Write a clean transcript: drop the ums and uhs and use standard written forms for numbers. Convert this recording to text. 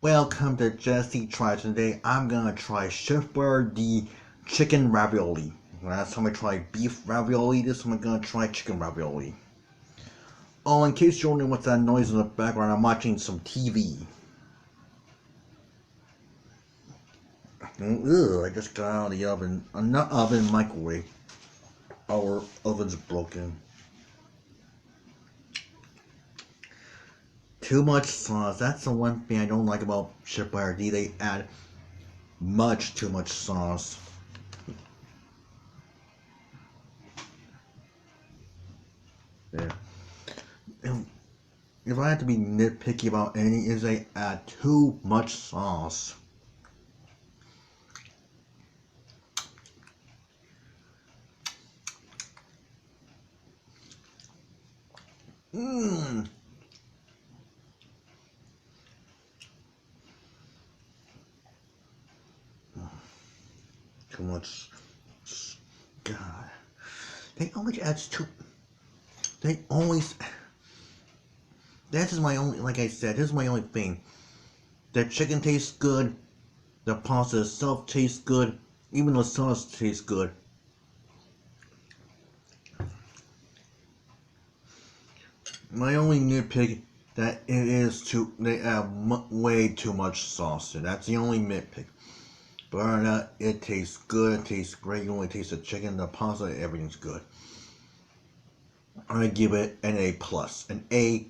Welcome to Jesse Tries. Today I'm gonna try Chef Boyardee chicken ravioli. Last time I tried beef ravioli, this time I'm gonna try chicken ravioli. Oh, in case you're wondering what's that noise in the background, I'm watching some TV. Ugh, I just got out of the oven. Not oven, microwave. Our oven's broken. Too much sauce. That's the one thing I don't like about Chef Boyardee. They add much too much sauce. There. If I had to be nitpicky about anything, is they add too much sauce. Mmm. Too much. God. They always add too. They always. This is my only. Like I said, this is my only thing. The chicken tastes good. The pasta itself tastes good. Even the sauce tastes good. My only nitpick that it is they add way too much sauce. That's the only nitpick. But other than that, it tastes good. It tastes great. You only taste the chicken, the pasta, everything's good. I give it an A+. An A+.